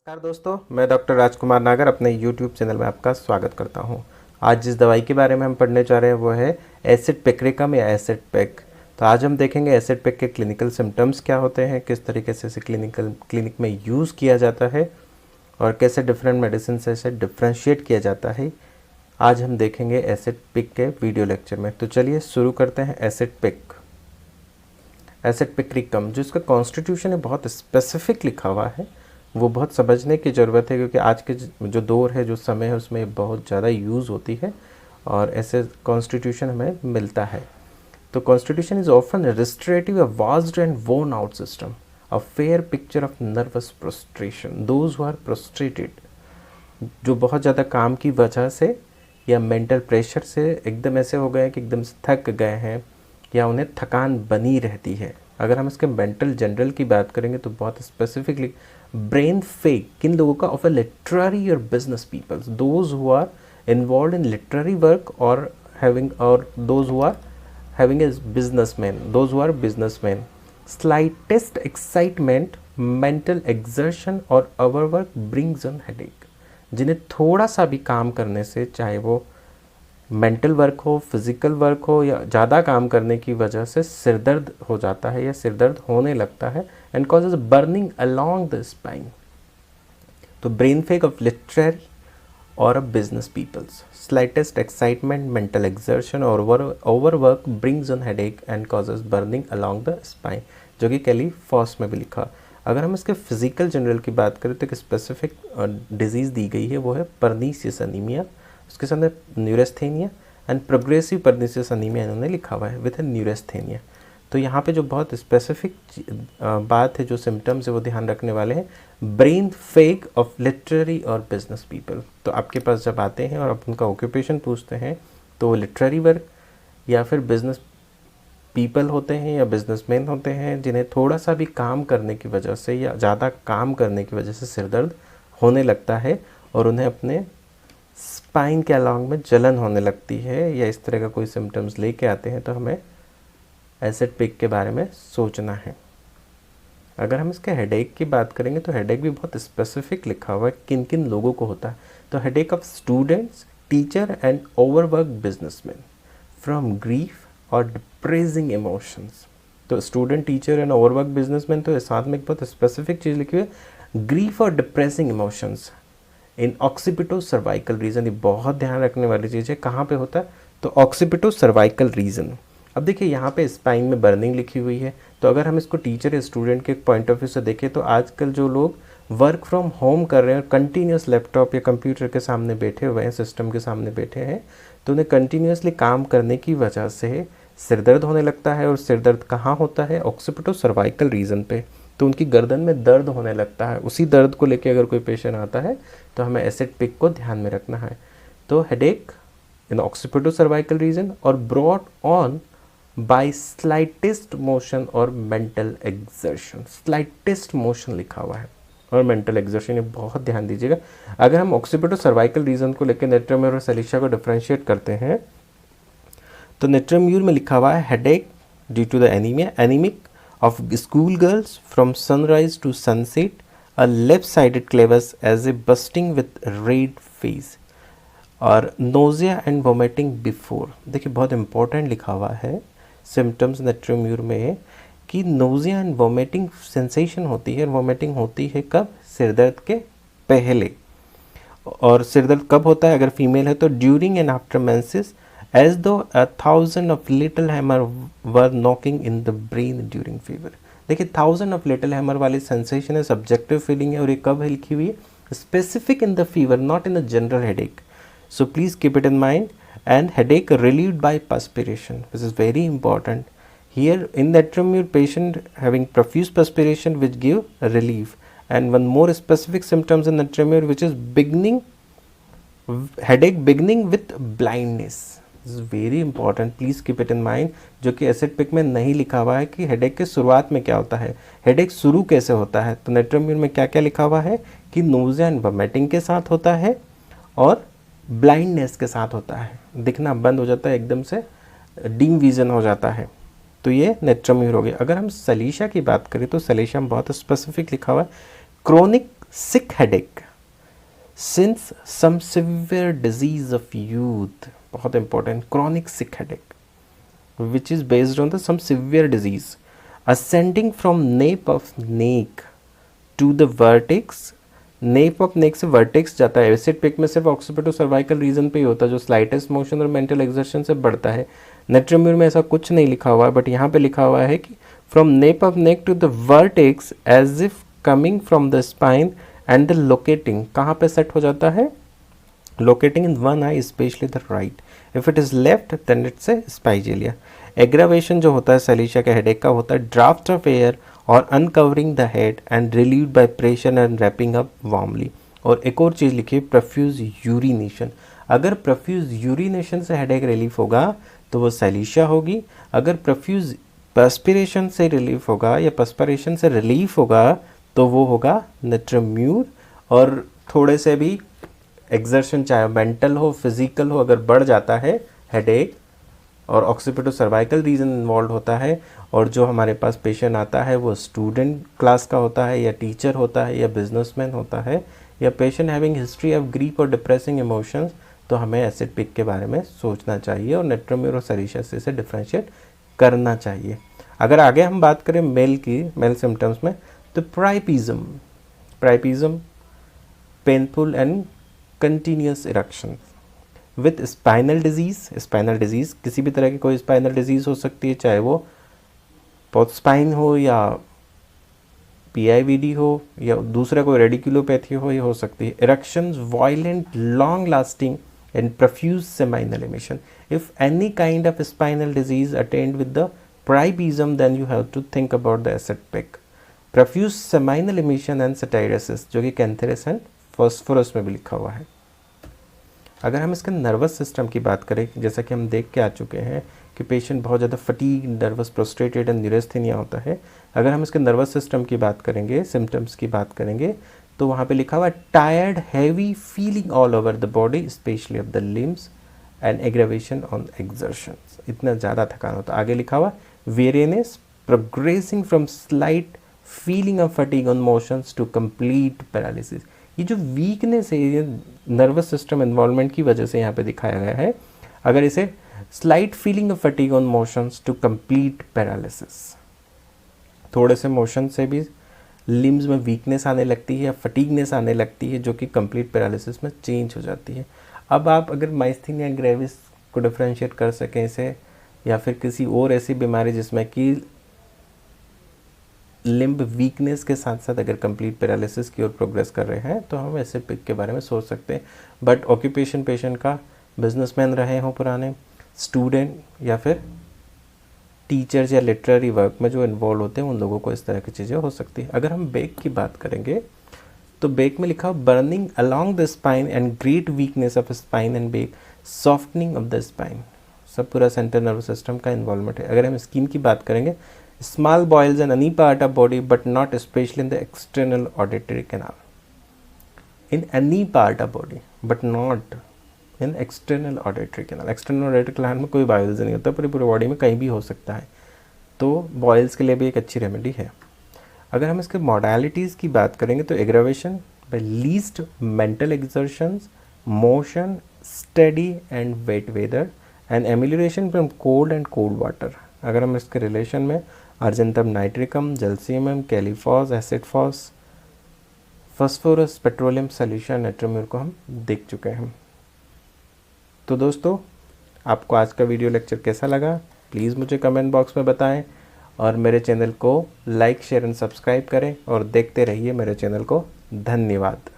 नमस्कार दोस्तों, मैं डॉक्टर राजकुमार नागर अपने यूट्यूब चैनल में आपका स्वागत करता हूं। आज जिस दवाई के बारे में हम पढ़ने जा रहे हैं वो है एसिड पेक्रिकम या एसिड पेक। तो आज हम देखेंगे एसिड पेक के क्लिनिकल सिम्टम्स क्या होते हैं, किस तरीके से इसे क्लिनिक में यूज़ किया जाता है और कैसे डिफरेंट मेडिसिन से इसे डिफ्रेंशिएट किया जाता है। आज हम देखेंगे एसिड पेक के वीडियो लेक्चर में। तो चलिए शुरू करते हैं। एसिड पेक, एसिड पेक्रिकम, जो इसका कॉन्स्टिट्यूशन है बहुत स्पेसिफिक लिखा हुआ है, वो बहुत समझने की ज़रूरत है क्योंकि आज के जो दौर है, जो समय है, उसमें बहुत ज़्यादा यूज़ होती है और ऐसे कॉन्स्टिट्यूशन हमें मिलता है। तो कॉन्स्टिट्यूशन इज ऑफन रिस्ट्रेटिव, a vast and worn out system, a fair picture of nervous prostration, those who are prostrated, जो बहुत ज़्यादा काम की वजह से या मेंटल प्रेशर से एकदम ऐसे हो गए हैं कि एकदम से थक गए हैं या उन्हें थकान बनी रहती है। अगर हम इसके मेंटल जनरल की बात करेंगे तो बहुत स्पेसिफिकली ब्रेन फेक किन लोगों का, ऑफ अ लिटरेरी और business peoples, those who are involve in literary work और हैविंग, और those who are having a businessman, those who are businessman, slightest excitement, mental exertion और ओवरवर्क ब्रिंग्स ऑन हेडेक, जिन्हें थोड़ा सा भी काम करने से, चाहे वो मेंटल वर्क हो, फिजिकल वर्क हो, या ज़्यादा काम करने की वजह से सिर दर्द हो जाता है या सिर दर्द होने लगता है, and causes burning along the spine. तो ब्रेन फेक ऑफ लिटरेरी और business peoples, slightest excitement, mental exertion और overwork brings on headache and causes burning along the spine, जो कि कैली फॉस में भी लिखा। अगर हम इसके फिजिकल जनरल की बात करें तो एक स्पेसिफिक डिजीज़ दी गई है, वो है पर्नीशियस अनीमिया। उसके सामने न्यूरेस्थेनिया एंड प्रोग्रेसिव पर्नीशियस अनीमिया इन्होंने लिखा हुआ है विद न्यूरेस्थेनिया। तो यहाँ पे जो बहुत स्पेसिफिक बात है, जो सिम्टम्स है वो ध्यान रखने वाले हैं, ब्रेन फेक ऑफ लिटरेरी और बिजनेस पीपल। तो आपके पास जब आते हैं और आप उनका ऑक्यूपेशन पूछते हैं तो वो लिटरेरी वर्क या फिर बिजनेस पीपल होते हैं या बिजनेसमैन होते हैं, जिन्हें थोड़ा सा भी काम करने की वजह से या ज़्यादा काम करने की वजह से सिर दर्द होने लगता है और उन्हें अपने स्पाइन के अलॉन्ग में जलन होने लगती है या इस तरह का कोई सिम्टम्स लेके आते हैं, तो हमें एसिड पेक के बारे में सोचना है। अगर हम इसके हेडेक की बात करेंगे तो हेडेक भी बहुत स्पेसिफिक लिखा हुआ है किन किन लोगों को होता है। तो headache of students, teacher and overwork businessman from grief और डिप्रेसिंग इमोशंस। तो student, teacher and overwork businessman, तो साथ में एक बहुत स्पेसिफिक चीज़ लिखी हुई है, ग्रीफ और depressing emotions in occipito cervical reason. ये बहुत ध्यान रखने वाली चीज़ है। कहाँ पे होता है? तो ऑक्सीपिटो सर्वाइकल रीजन। अब देखिए यहाँ पे स्पाइन में बर्निंग लिखी हुई है, तो अगर हम इसको टीचर या स्टूडेंट के पॉइंट ऑफ व्यू से देखें तो आजकल जो लोग वर्क फ्रॉम होम कर रहे हैं और कंटिन्यूस लैपटॉप या कंप्यूटर के सामने बैठे हुए हैं, सिस्टम के सामने बैठे हैं, तो उन्हें कंटिन्यूसली काम करने की वजह से सिर दर्द होने लगता है। और सिर दर्द कहाँ होता है? ऑक्सीपिटो सर्वाइकल रीजन पे। तो उनकी गर्दन में दर्द होने लगता है। उसी दर्द को लेके अगर कोई पेशेंट आता है तो हमें एसिड पेक को ध्यान में रखना है। तो headache in occipito cervical region और brought on by slightest motion और मेंटल एक्सर्शन। स्लाइटेस्ट मोशन लिखा हुआ है और मेंटल एक्सर्शन, ये बहुत ध्यान दीजिएगा। अगर हम ऑक्सीपिटो सर्वाइकल रीजन को लेकर नेट्रोम्यूर और सलीशा को डिफ्रेंशिएट करते हैं तो नेट्रोम्यूर में लिखा हुआ है headache due to the anaemia, anaemic of school girls from sunrise to sunset, a left-sided clavus as a bursting with red face और nausea and vomiting before। देखिए बहुत इंपॉर्टेंट लिखा हुआ है सिम्टम्स नेट्रोम्यूर में कि nausea and vomiting sensation होती है। वोमिटिंग होती है कब? सिर दर्द के पहले। और सिर दर्द कब होता है अगर फीमेल है तो during and after menses, as though 1,000 of little hammer were knocking in the brain during fever। देखिए 1,000 of little hammer वाली सेंसेशन है, सब्जेक्टिव फीलिंग है और ये कब लिखी हुई है? Specific in the fever, not in the general headache. So please keep it in mind. And headache relieved by perspiration, which is very important here in the netromure patient having profuse perspiration which give relief। and one more specific symptoms in netromure which is beginning headache beginning with blindness। This is very important, please keep it in mind, जो कि acid pack में नहीं लिखा हुआ है कि headache के शुरुआत में क्या होता है, हेडेक शुरू कैसे होता है। तो नेट्रोम्यूर में क्या क्या लिखा हुआ है कि नोज़िया एंड वोमिटिंग के साथ होता है और ब्लाइंडनेस के साथ होता है, दिखना बंद हो जाता है, एकदम से डीम विजन हो जाता है। तो ये नेट्रोम्यूर हो गया। अगर हम सलीशा की बात करें तो सलीशा में बहुत स्पेसिफिक लिखा हुआ है, chronic sick headache since some severe disease of youth, बहुत important, chronic sick headache which is based on the some severe disease ascending from nape of neck to the vertex. Nap of नेक से vertex जाता है। Acid pick में सिर्फ occipito cervical reason पे ही होता है जो स्लाइटेस्ट मोशन और मेंटल एक्सर्शन से बढ़ता है। नेट्रोम्यूर में ऐसा कुछ नहीं लिखा हुआ है, बट यहाँ पे लिखा हुआ है कि from nape of neck to the vertex as if coming from the spine and the locating, कहाँ पे सेट हो जाता है? Locating in one eye especially the right, if it is left then it's a spigelia. Aggravation जो होता है सैलिशिया के हेडेक का होता है ड्राफ्ट ऑफ एयर और uncovering the head and relieve by pressure and wrapping up warmly. और एक और चीज़ लिखिए, प्रोफ्यूज यूरिनेशन। अगर प्रोफ्यूज यूरिनेशन से हेडेक रिलीफ होगा तो वो सैलिशिया होगी। अगर प्रोफ्यूज पर्स्पिरेशन से रिलीफ होगा या पर्स्पिरेशन से रिलीफ होगा तो वो होगा नेट्रोम्यूर। और थोड़े से भी एक्सर्शन चाहे मेंटल हो फिजिकल हो अगर बढ़ जाता है हेडेक और ऑक्सीपिटो सर्वाइकल रीजन इन्वॉल्व होता है और जो हमारे पास पेशेंट आता है वो स्टूडेंट क्लास का होता है या टीचर होता है या बिजनेसमैन होता है या patient having history of grief और डिप्रेसिंग इमोशंस, तो हमें एसिड पिक के बारे में सोचना चाहिए और नेट्रोम्यूर और सैलिशिया से डिफ्रेंशिएट करना चाहिए। अगर आगे हम बात करें मेल सिम्टम्स में तो priapism painful and continuous erection with spinal disease किसी भी तरह की कोई स्पाइनल डिजीज़ हो सकती है, चाहे वो पोस्ट स्पाइन हो या PIVD हो या दूसरा कोई रेडिकुलोपैथी हो, ये हो सकती है। Erections violent long lasting and profuse seminal emission. If any kind of spinal disease attend with the priapism then you have to think about the acid pic. Profuse seminal emission and satyriasis जो कि कैंथेरस and phosphorus में भी लिखा हुआ है। अगर हम इसके नर्वस सिस्टम की बात करें, जैसा कि हम देख के आ चुके हैं कि पेशेंट बहुत ज़्यादा फटीग, नर्वस, प्रोस्ट्रेटेड एंड न्यूरेस्थेनिया होता है। अगर हम इसके नर्वस सिस्टम की बात करेंगे, सिम्टम्स की बात करेंगे, तो वहाँ पे लिखा हुआ है tired heavy feeling all over the body especially of the limbs and aggravation on exertions. इतना ज़्यादा थकान होता है। आगे लिखा हुआ weariness progressing from slight feeling of fatigue on motions to complete paralysis. ये जो वीकनेस है ये नर्वस सिस्टम इन्वॉल्वमेंट की वजह से यहाँ पे दिखाया गया है। अगर इसे slight feeling of fatigue on motions to complete paralysis, थोड़े से मोशन से भी लिम्स में वीकनेस आने लगती है या फटीगनेस आने लगती है जो कि कंप्लीट पैरालिसिस में चेंज हो जाती है। अब आप अगर माइस्थीनिया ग्रेविस को डिफ्रेंशिएट कर सकें इसे या फिर किसी और ऐसी बीमारी जिसमें कि लिम्ब वीकनेस के साथ साथ अगर कंप्लीट पैरालिसिस की ओर प्रोग्रेस कर रहे हैं तो हम एसिड पिक के बारे में सोच सकते हैं। बट ऑक्यूपेशन पेशेंट का बिजनेसमैन रहे हों पुराने, स्टूडेंट या फिर टीचर्स या लिटरेरी वर्क में जो इन्वॉल्व होते हैं उन लोगों को इस तरह की चीज़ें हो सकती है। अगर हम बेक की बात करेंगे तो बेक में लिखा burning along the spine and great weakness of spine and back, softening of the spine, सब पूरा सेंट्रल नर्वस सिस्टम का इन्वॉल्वमेंट है। अगर हम स्किन की बात करेंगे, small boils in any part of body but not especially in the external auditory canal. In any part of body but not in external auditory canal. External auditory canal में कोई boils नहीं होता, पूरी body में कहीं भी हो सकता है, तो boils के लिए भी एक अच्छी रेमेडी है। अगर हम इसके मॉडलिटीज़ की बात करेंगे तो aggravation by least mental exertions, motion, steady and wet weather and amelioration from cold and cold water. अगर हम इसके रिलेशन में अर्जेंटम नाइट्रिकम, जल्सीयम, कैलीफॉस, एसिडफॉस, फॉस्फोरस, पेट्रोलियम सॉल्यूशन, नेट्रोम्यूर को हम देख चुके हैं। तो दोस्तों, आपको आज का वीडियो लेक्चर कैसा लगा प्लीज़ मुझे कमेंट बॉक्स में बताएं और मेरे चैनल को लाइक शेयर एंड सब्सक्राइब करें और देखते रहिए मेरे चैनल को। धन्यवाद।